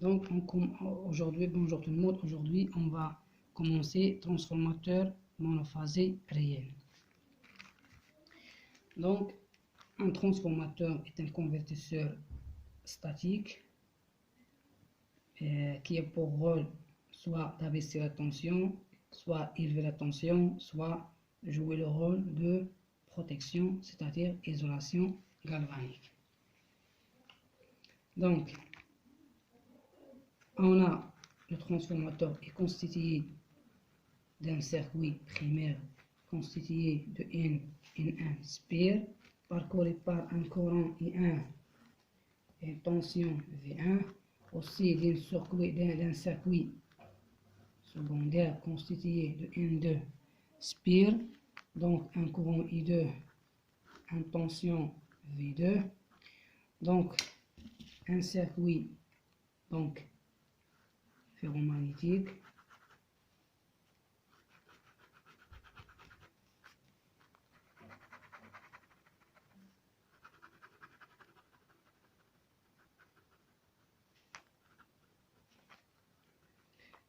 Donc, aujourd'hui, bonjour tout le monde. Aujourd'hui, on va commencer transformateur monophasé réel. Donc, un transformateur est un convertisseur statique qui a pour rôle soit d'abaisser la tension, soit élever la tension, soit jouer le rôle de protection, c'est-à-dire isolation galvanique. Donc, on a le transformateur est constitué d'un circuit primaire constitué de N1 spire parcouru par un courant I1 et une tension V1, aussi d'un circuit secondaire constitué de N2 spire, donc un courant I2, une tension V2, donc un circuit donc ferromagnétique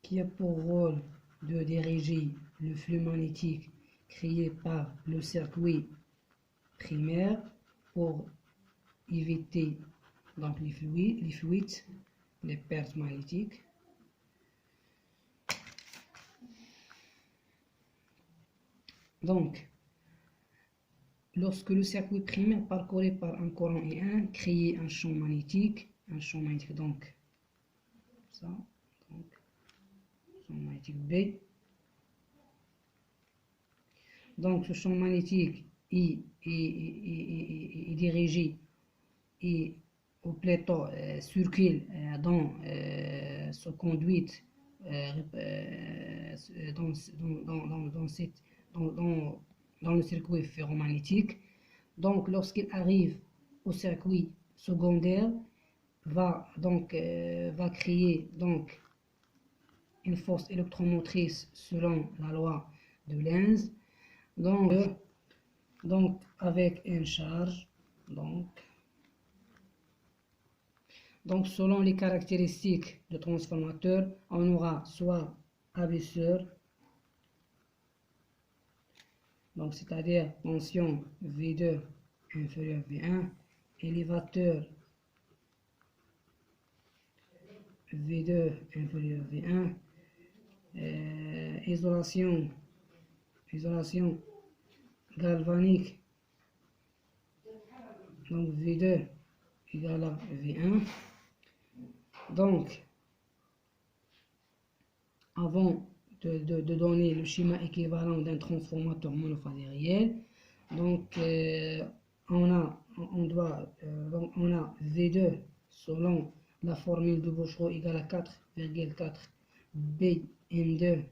qui a pour rôle de diriger le flux magnétique créé par le circuit primaire pour éviter donc les fuites, les pertes magnétiques. Donc, lorsque le circuit primaire parcouru par un courant I1 crée un champ magnétique donc ça, donc champ magnétique B. Donc ce champ magnétique est dirigé et au plateau circule dans ce conduite dans le circuit ferromagnétique. Donc lorsqu'il arrive au circuit secondaire, va créer donc une force électromotrice selon la loi de Lenz, donc avec une charge, donc selon les caractéristiques du transformateur, on aura soit abaisseur, donc c'est-à-dire tension V2 inférieur V1, élévateur V2 inférieur V1, isolation galvanique, donc V2 égale à V1. Donc, avant de donner le schéma équivalent d'un transformateur monophasé réel, donc on a V2 selon la formule de Bouchereau égale à 4,4 BN2,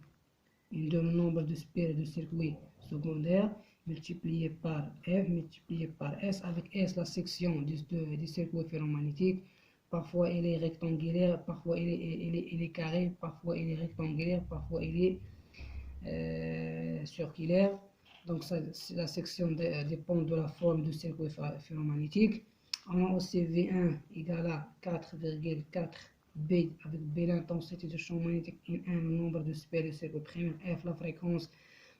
le nombre de spires de circuit secondaire, multiplié par F, multiplié par S, avec S la section du circuit ferromagnétique. Parfois il est rectangulaire, parfois il est carré, parfois il est rectangulaire, parfois il est circulaire. Donc la section dépend de la forme du circuit ferromagnétique. On a aussi V1 égale à 4,4 B avec B l'intensité du champ magnétique, N1 le nombre de spires du circuit primaire, F la fréquence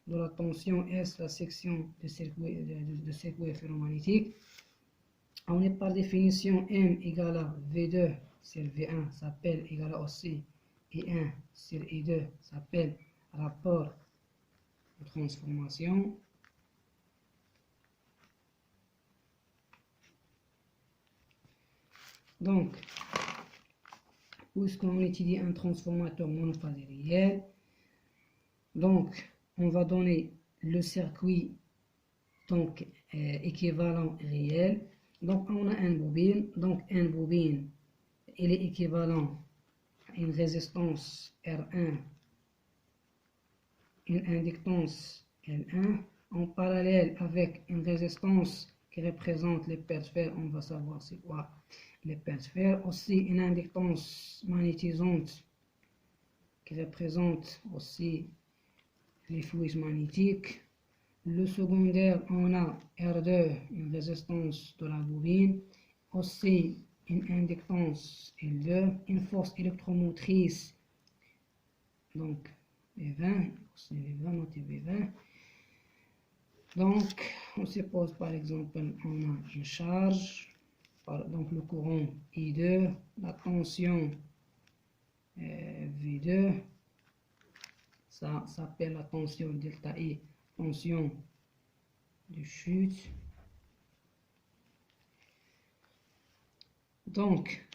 de la tension, S la section du circuit ferromagnétique. On est par définition M égale à V2 sur V1 s'appelle égal à aussi I1 sur I2 s'appelle rapport de transformation. Donc, puisqu'on étudie un transformateur monophasé réel, donc on va donner le circuit donc équivalent réel. Donc on a une bobine, il est équivalent à une résistance R1, une inductance L1 en parallèle avec une résistance qui représente les paires de fer. On va savoir c'est quoi les paires de fer. Aussi une inductance magnétisante qui représente aussi les fluides magnétiques. Le secondaire, on a R2, une résistance de la bobine. Aussi une inductance L2, une force électromotrice, donc V20, c'est V20, not V20. Donc, on suppose par exemple, on a une charge, donc le courant I2, la tension V2, ça s'appelle la tension delta I, tension de chute. Donc,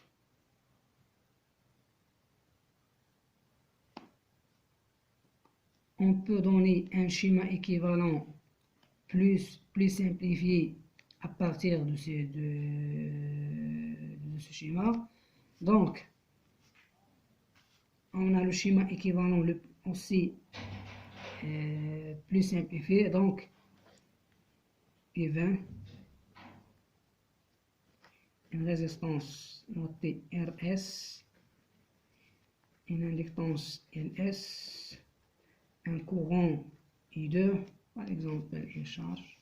on peut donner un schéma équivalent plus simplifié à partir de ce schéma. Donc, on a le schéma équivalent aussi plus simplifié. Donc, I20, une résistance notée RS, une inductance LS, un courant I2, par exemple une charge.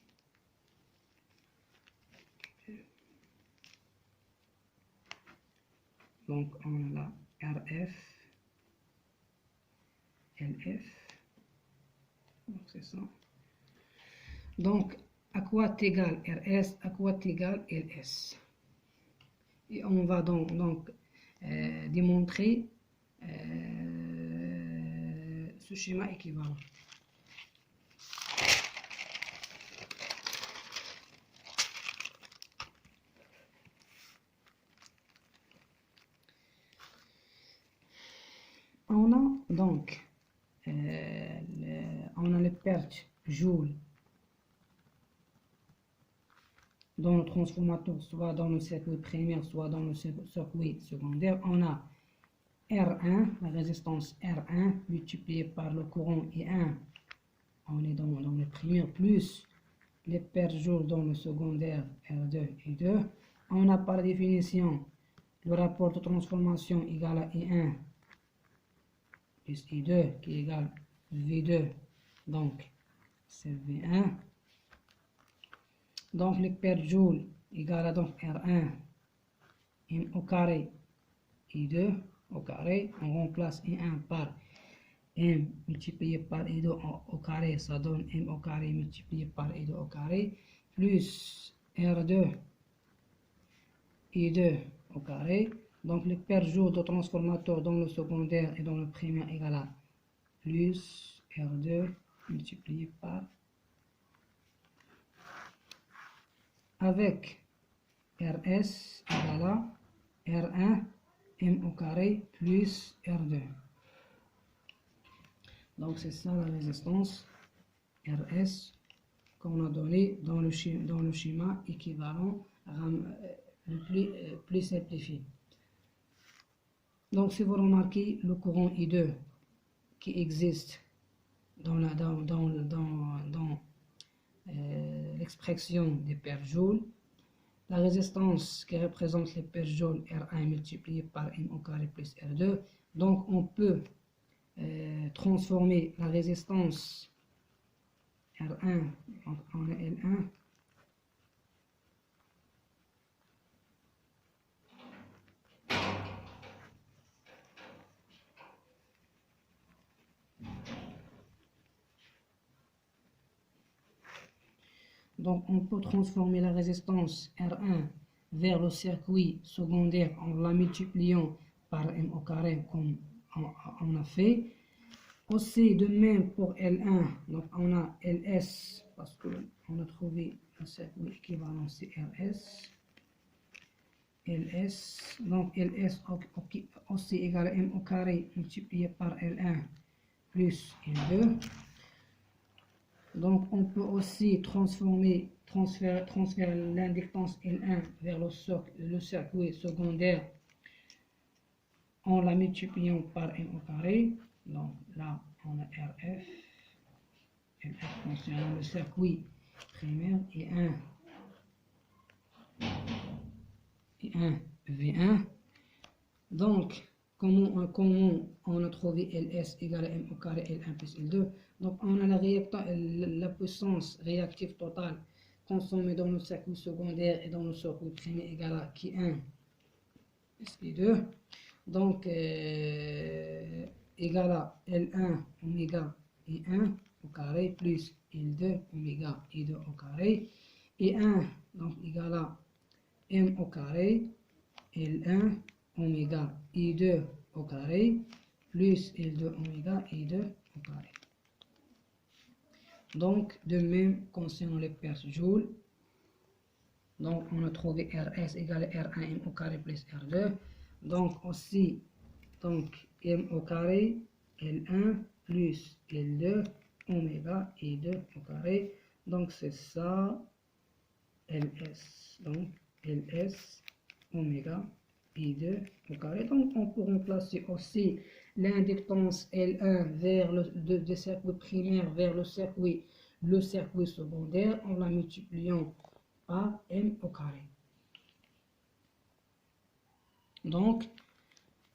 Donc on a la RF, LF, donc c'est ça. Donc à quoi égale RS, à quoi égale LS. Et on va donc démontrer ce schéma équivalent. On a donc on a les pertes joules dans le transformateur, soit dans le circuit primaire, soit dans le circuit secondaire. On a R1, la résistance R1 multipliée par le courant I1, on est dans le primaire, plus les pertes joules dans le secondaire R2 et 2. On a par définition le rapport de transformation égal à I1 plus I2 qui égale V2, donc c'est V1. Donc les pertes joules égale à donc R1 M au carré I2 au carré. On remplace I1 par M multiplié par I2 au carré, ça donne M au carré multiplié par I2 au carré, plus R2 I2 au carré. Donc le pertes joules de transformateur dans le secondaire et dans le primaire égale à plus R2 multiplié par, avec RS égale à R1 M au carré plus R2. Donc c'est ça la résistance RS qu'on a donné dans le schéma équivalent le plus simplifié. Donc si vous remarquez le courant I2 qui existe dans l'expression des pertes joules, la résistance qui représente les pertes joules R1 multiplié par M au carré plus R2, donc on peut transformer la résistance R1, donc on a L1, donc on peut transformer la résistance R1 vers le circuit secondaire en la multipliant par M au carré comme on a fait. Aussi de même pour L1, donc on a LS parce qu'on a trouvé un circuit équivalent c'est RS. LS, donc LS aussi égale à M au carré multiplié par L1 plus L2. Donc on peut aussi transférer l'inductance L1 vers le circuit secondaire en la multipliant par M au carré. Donc là on a RF concernant le circuit primaire et 1 V1. Donc comment on a trouvé LS égale à M au carré L1 plus L2. Donc on a la puissance réactive totale consommée dans le circuit secondaire et dans le circuit primaire égale à Q1 plus I2. Donc, égal à L1 oméga I1 au carré plus L2 oméga I2 au carré. Et 1, donc égal à M au carré, L1 oméga I2 au carré, plus L2 oméga I2 au carré. Donc, de même, concernant les pertes joules, donc on a trouvé RS égale R1 M au carré plus R2. Donc, aussi, donc M au carré, L1 plus L2 oméga I2 au carré. Donc, c'est ça, LS. Donc, LS oméga I2 au carré. Donc, on peut remplacer aussi l'inductance L1 vers le circuit primaire vers le circuit secondaire en la multipliant par M au carré. Donc,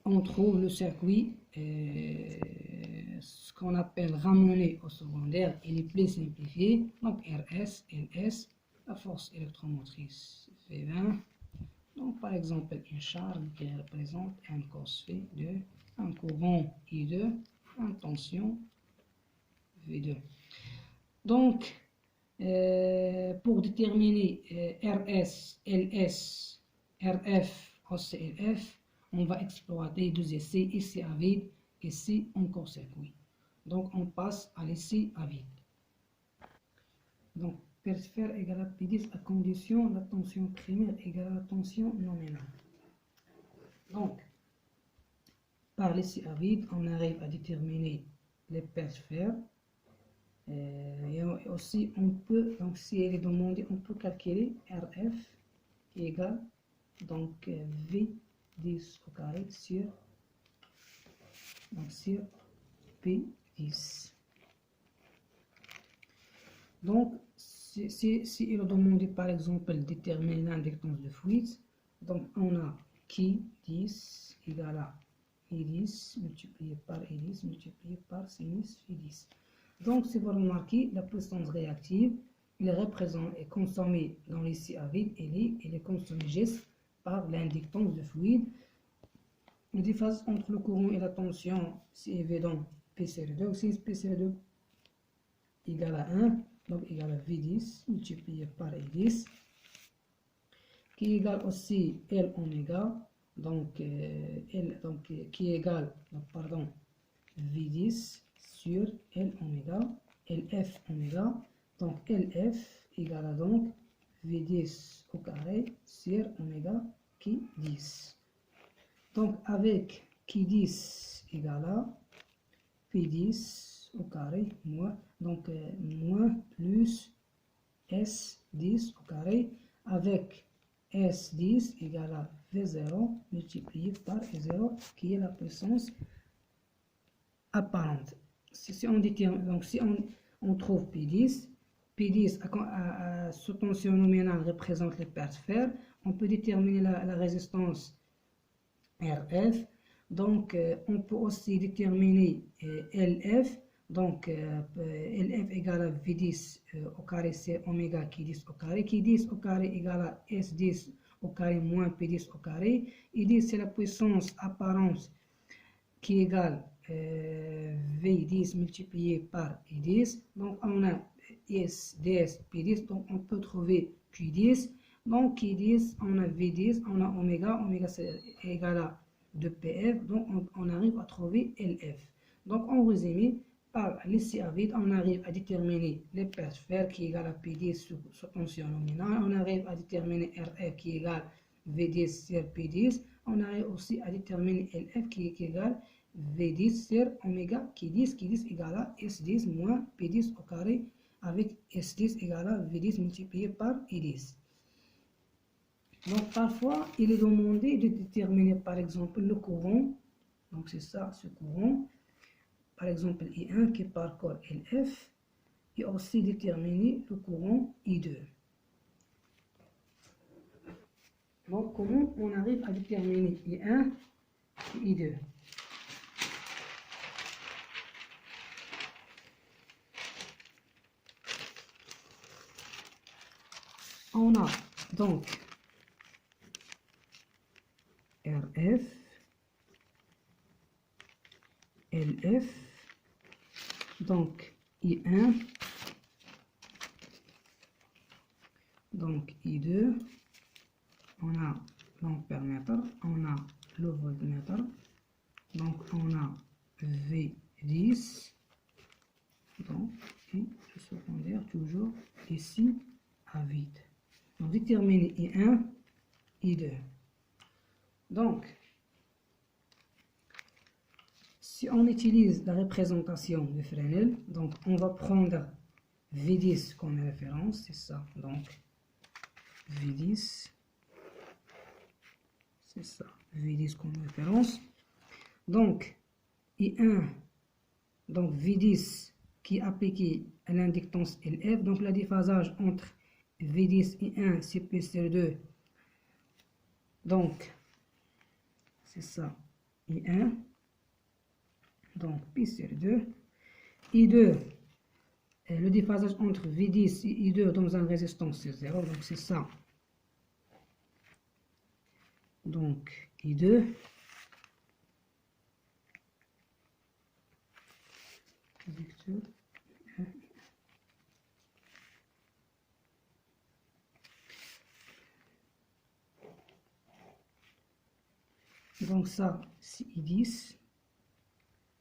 on trouve le circuit, ce qu'on appelle ramené au secondaire, il est plus simplifié. Donc, RS, LS, la force électromotrice V20. Donc, par exemple, une charge qui représente un cos V de un courant I2, une tension V2. Donc, pour déterminer RS, LS, RF, OCLF, on va exploiter deux essais, ici à vide, ici en court-circuit. Donc, on passe à l'essai à vide. Donc, persphère égale à P10 à condition la tension primaire égale à la tension nominale. Donc, par l'essai à vide, on arrive à déterminer les persphères. Et aussi, on peut, donc si elle est demandée, on peut calculer RF qui est égal donc V10 au carré sur P10. Donc, si il est demandé par exemple de déterminer l'inductance de fluide, donc on a Q10 égale à I10 multiplié par I10 multiplié par sinus Phi10. Donc, si vous remarquez, la puissance réactive, il représente et consommée dans l'essai à vide, elle est consommée juste par l'inductance de fluide. La différence entre le courant et la tension, c'est évident, PC2, si PC2 égale à 1, donc égal à V10 multiplié par I10, qui égale aussi L oméga, donc, qui égale, pardon, V10 sur L oméga, LF oméga, donc LF égale à donc V10 au carré sur oméga qui 10. Donc avec qui 10 égale à P10 au carré moins, donc moins plus S10 au carré avec S10 égale à V0 multiplié par V0 qui est la puissance apparente. Si on détermine, donc si on trouve P10 sous tension nominale représente les pertes fer, on peut déterminer la résistance RF. Donc on peut aussi déterminer LF. Donc LF égale à V10 au carré c'est oméga qui 10 au carré. Qui 10 au carré égale à S10 au carré moins P10 au carré. I10 c'est la puissance apparente qui égale V10 multiplié par I10. Donc on a S, DS, P10. Donc on peut trouver Q10. Donc Q10, on a V10, on a oméga. Oméga c'est égal à 2PF. Donc on arrive à trouver LF. Donc en résumé, par l'essai à vide, on arrive à déterminer les pertes fer qui est égal à P10 sur tension nominale. On arrive à déterminer RF qui est égal à V10 sur P10. On arrive aussi à déterminer LF qui est égal V10 sur oméga qui 10 égale à S10 moins P10 au carré avec S10 égale à V10 multiplié par I10. Donc parfois il est demandé de déterminer par exemple le courant. Donc c'est ça ce courant. Par exemple I1 qui parcourt LF et aussi déterminer le courant I2. Donc comment on arrive à déterminer I1 et I2? On a donc RS donc I1, donc I2, on a l'ampèremètre, on a le voltmètre, donc on a V10, donc et le secondaire toujours ici à vide. Donc déterminer I1, I2. Donc si on utilise la représentation de Fresnel, donc on va prendre V10 comme référence, c'est ça, donc V10, c'est ça, V10 comme référence. Donc I1, donc V10 qui est appliqué à l'inductance LF, donc la déphasage entre V10 et I1 c'est plus R2, donc c'est ça, I1, donc pi sur 2, I2, le déphasage entre V10 et I2 dans une résistance c'est 0, donc c'est ça, donc I2, donc ça c'est I10,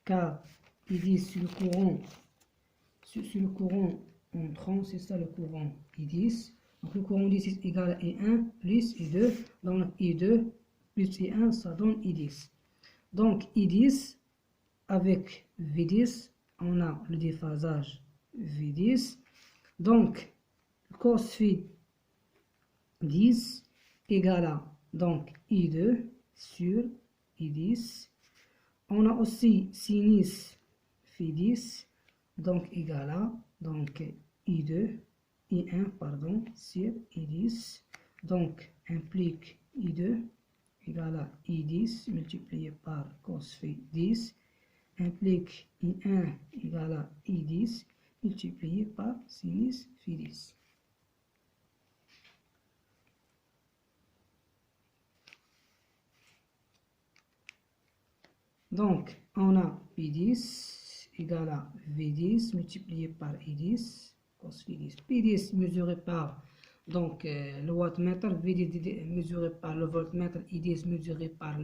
car I10 sur le courant, sur le courant entrant, c'est ça le courant I10, donc le courant I10 est égal à I1 plus I2, donc I2 plus I1 ça donne I10, donc I10 avec V10 on a le déphasage V10, donc cos phi 10 égale à donc I2 sur I10, on a aussi sinus phi 10, donc égal à donc I1 pardon, sur I10, donc implique I2 égal à I10 multiplié par cos phi 10, implique I1 égal à I10 multiplié par sinus phi 10. Donc, on a P10 égale à V10 multiplié par I10 cos phi 10. P10 mesuré par donc, le wattmètre, V10 mesuré par le voltmètre, I10 mesuré par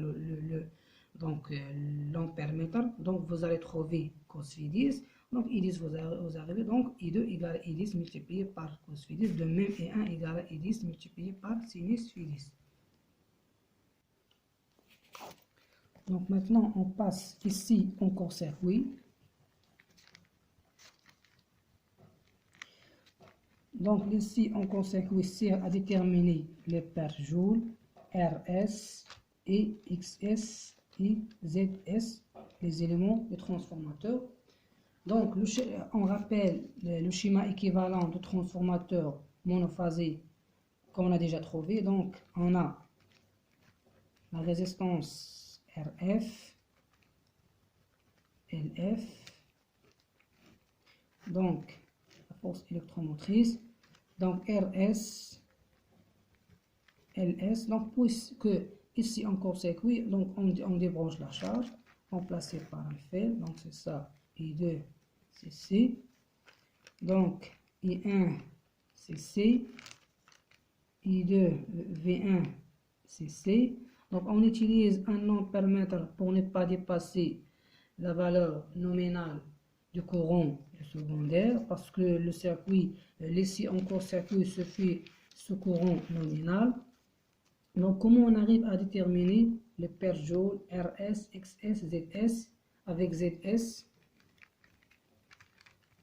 l'ampèremètre. Donc, vous allez trouver cos phi 10. Donc, I10, vous arrivez donc I2 égale à I10 multiplié par cos phi 10. De même, I1 égale à I10 multiplié par sinus phi 10. Donc maintenant, on passe ici en court-circuit. Donc ici, en court-circuit sert à déterminer les paires joules, RS et XS et ZS, les éléments des transformateurs. Donc on rappelle le schéma équivalent de transformateur monophasé qu'on a déjà trouvé. Donc on a la résistance RF, LF, donc la force électromotrice, donc RS, LS, donc puisque ici en court-circuit, donc on débranche la charge, remplacée par un fil, donc c'est ça, I2 c'est C, donc I1 c'est C, I2 V1 c'est C. Donc, on utilise un ampèremètre pour ne pas dépasser la valeur nominale du courant secondaire parce que le circuit, ici en court-circuit, se fait sous courant nominal. Donc, comment on arrive à déterminer les paires joules RS, XS, ZS avec ZS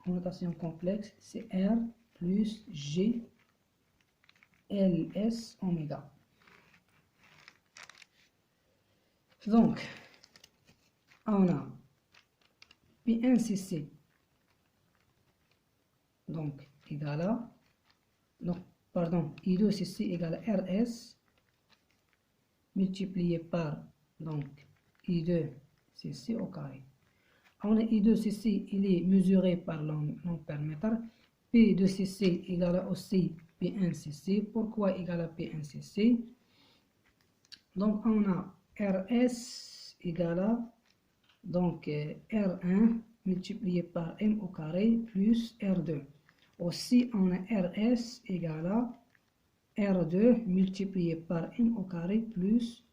en notation complexe, c'est R plus G LS oméga. Donc, on a P1cc, donc égal à, donc, pardon, I2cc égale à RS multiplié par, donc, I2cc au carré. On a I2cc, il est mesuré par l'ampèremètre. P2cc égale à aussi P1cc. Pourquoi égal à P1cc? Donc, on a RS égale à donc R1 multiplié par m au carré plus R2. Aussi, on a RS égale à R2 multiplié par m au carré plus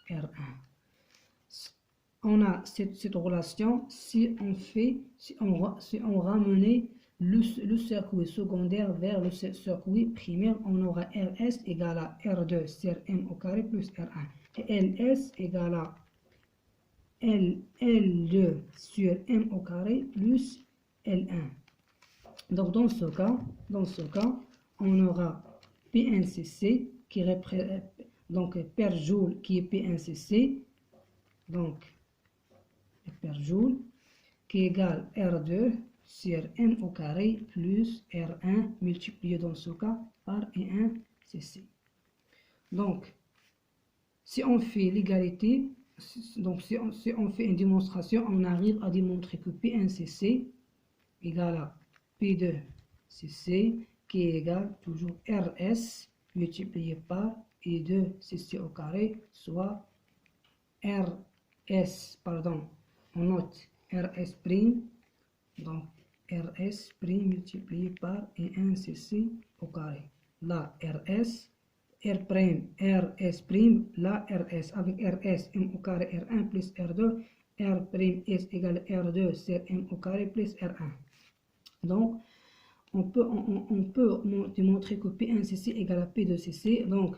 R1. On a cette relation si on ramenait le circuit secondaire vers le circuit primaire, on aura RS égale à R2 sur m au carré plus R1. Et LS égale à L2 sur m au carré plus L1. Donc dans ce cas, on aura P1cc qui représente donc per joule qui est P1cc, donc per joule qui égale R2 sur m au carré plus R1 multiplié dans ce cas par E1cc. Donc si on fait l'égalité, donc si on fait une démonstration, on arrive à démontrer que P1cc égale à P2cc qui est égal toujours RS multiplié par E2cc au carré, soit on note RS prime, donc RS prime multiplié par E1cc au carré. Là, RS là RS, avec RS, m au carré R1 plus R2, R prime S égale R2 sur m au carré plus R1. Donc, on peut démontrer que P1cc égale à P2cc. Donc,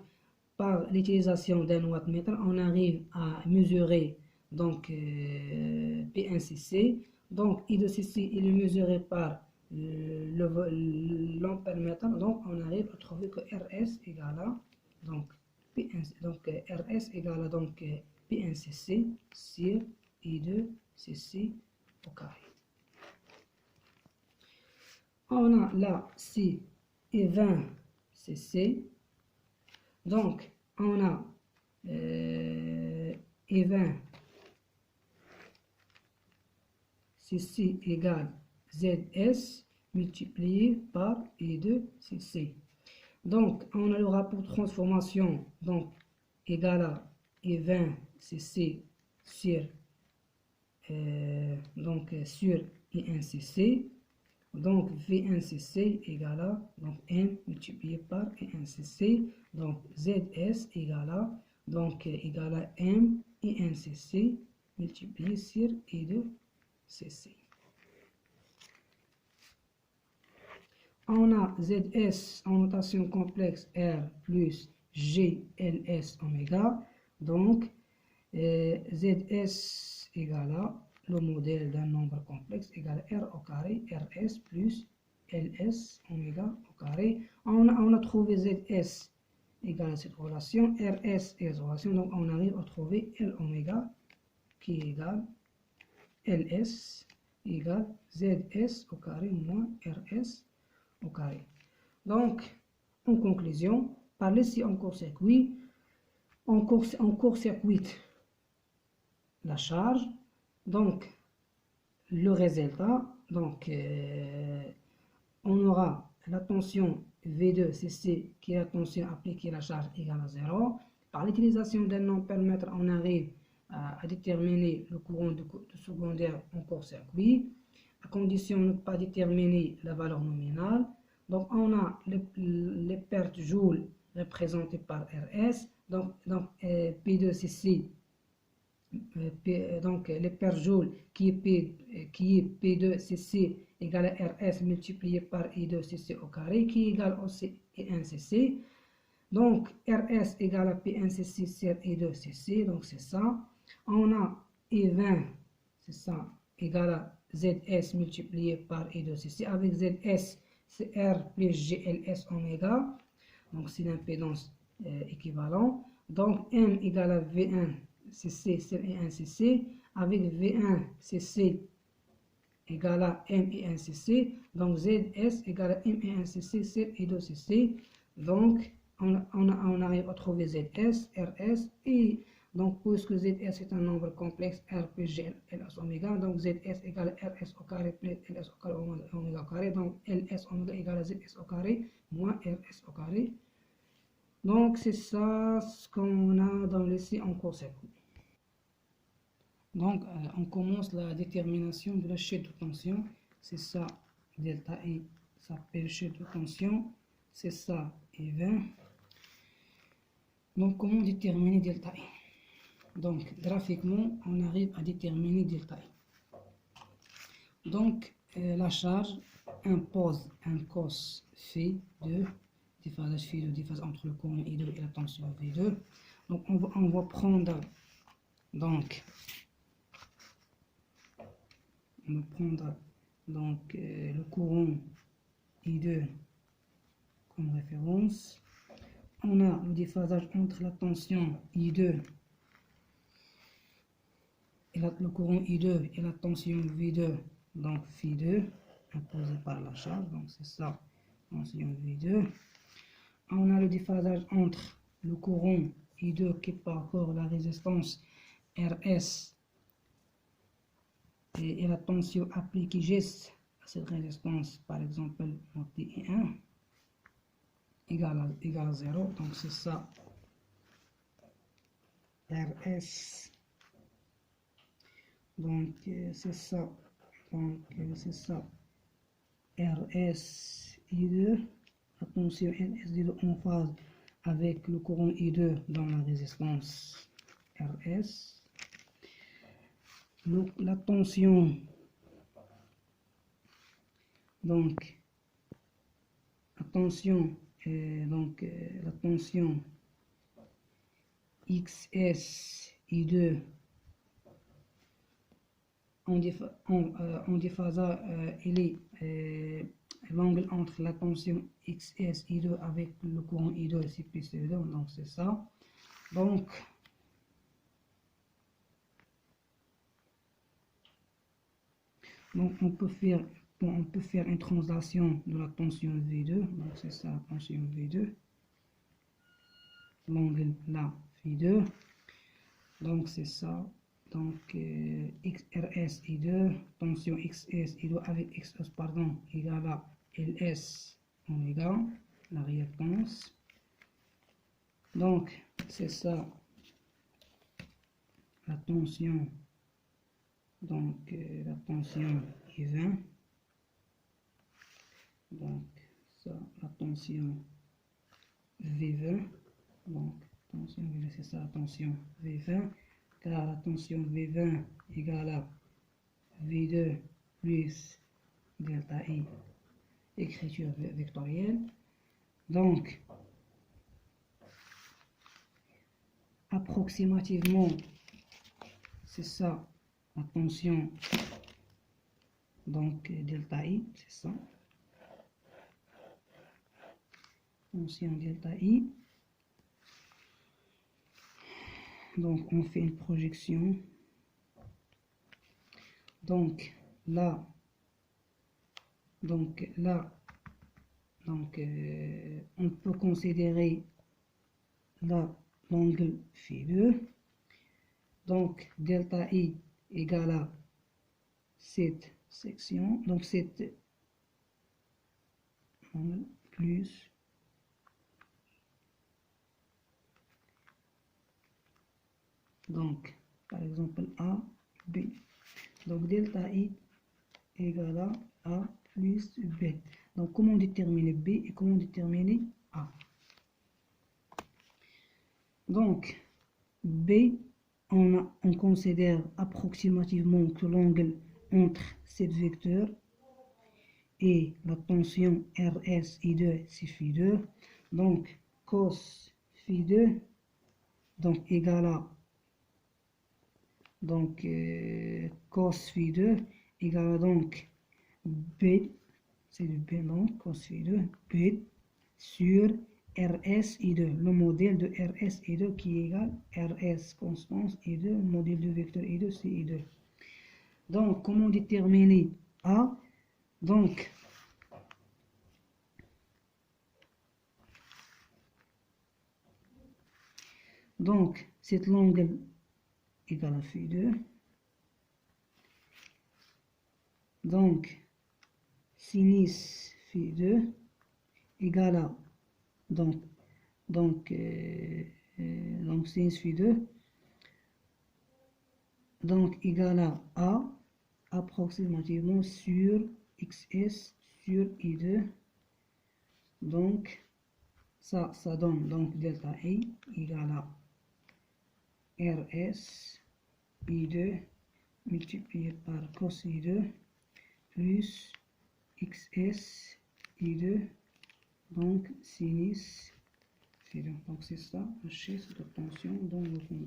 par l'utilisation d'un wattmètre, on arrive à mesurer donc P1cc. Donc, I2cc, il est mesuré par l'ampèremètre. Donc, on arrive à trouver que RS égale à RS égale à P1cc sur I2cc au carré. On a là C et 20 cc. Donc, on a E20 cc égale ZS multiplié par E2 cc. Donc, on a le rapport de transformation donc égal à E20 cc sur E1 cc. Donc, V1cc égale à M multiplié par E1cc. Donc, ZS égale à M E1cc multiplié sur E2cc. On a ZS en notation complexe R plus GLS oméga. Donc, ZS égale à le modèle d'un nombre complexe égale à R au carré, RS plus LS oméga au carré. On a trouvé ZS égale à cette relation, RS est cette relation, donc on arrive à trouver L oméga qui est égal LS égale ZS au carré moins RS au carré. Donc, en conclusion, par ici en court-circuit, on court-circuite la charge. Donc, le résultat, on aura la tension V2cc qui est la tension appliquée à la charge égale à 0. Par l'utilisation d'un ampèremètre, on arrive à déterminer le courant de secondaire en court-circuit, à condition de ne pas déterminer la valeur nominale. Donc, on a les pertes joules représentées par RS, donc P2cc. Donc les pertes joules qui est P2cc égale à RS multiplié par I2cc au carré qui est égal au E1cc. Donc RS égale à P1cc sur I2cc, donc c'est ça. On a E20, c'est ça, égal à ZS multiplié par I2cc. Avec ZS, c'est R plus GLS oméga, donc c'est l'impédance équivalent. Donc M égale à V1 cc sur E1cc, avec V1 cc égale à M E1 cc, donc ZS égale à M E1 cc sur E2cc. Donc on arrive à trouver ZS, RS, et donc puisque ZS est un nombre complexe R plus G LS oméga, donc ZS égale à RS au carré plus LS au carré oméga au carré, donc LS oméga égale à ZS au carré moins RS au carré. Donc c'est ça ce qu'on a dans l'essai en court-circuit. Donc, on commence la détermination de la chaîne de tension. C'est ça, delta I s'appelle chaîne de tension. C'est ça, I20. Donc, comment déterminer delta I? Donc, graphiquement, on arrive à déterminer delta I. Donc, la charge impose un cos phi 2, déphasage phi 2, déphasage entre le courant I2 et la tension V2. Donc, on va prendre, donc, le courant I2 comme référence. On a le déphasage entre la tension I2 et le courant I2 et la tension V2, donc phi 2, imposé par la charge, donc c'est ça, tension V2. On a le déphasage entre le courant I2 qui parcourt la résistance RS et la tension appliquée geste à cette résistance, par exemple, I1 égale à 0, donc c'est ça, RS. Donc c'est ça, RS I2, la tension RS I2 en phase avec le courant I2 dans la résistance RS. La tension, donc la tension XS I2 en déphasage, il est l'angle entre la tension XS I2 avec le courant I2, c'est plus C2, donc c'est ça. Donc, on peut faire une translation de la tension V2, donc c'est ça, tension V2, l'angle là, V2, donc c'est ça. Donc, XRS I2, tension XS I2 avec XS, pardon, égale à LS oméga, la réactance. Donc, c'est ça, la tension, donc la tension I20. Donc, ça, la tension V20. Donc, tension V20, c'est ça, la tension V20. Car la tension V20 égale à V2 plus delta I, écriture vectorielle. Donc, approximativement, c'est ça, la tension, donc delta I, c'est ça. Tension delta I. Donc, on fait une projection. Donc, là, on peut considérer là l'angle phi 2. Donc, delta I égale à cette section. Donc, cette angle plus donc, par exemple, A, B. Donc, delta I égale à A plus B. Donc, comment déterminer B et comment déterminer A? Donc, B, on considère approximativement que l'angle entre cette vecteur et la tension RS I2, c'est phi 2. Donc, cos phi 2, donc égale à cos phi 2 égale à donc B, c'est le B, donc cos phi 2, B sur RS I2, le modèle de RS I2 qui est égal RS constance I2, le modèle de vecteur I2 c'est I2. Donc, comment déterminer A? Donc cet angle égale à phi 2. Donc, sinus phi 2 égale à donc sinus phi 2 donc égal à A approximativement sur XS sur I2. Donc, ça donne donc delta I égale à RS I2 multiplié par cos I2 plus XS I2, donc sinus. Donc c'est ça, H, c'est l'obtention dans le fond.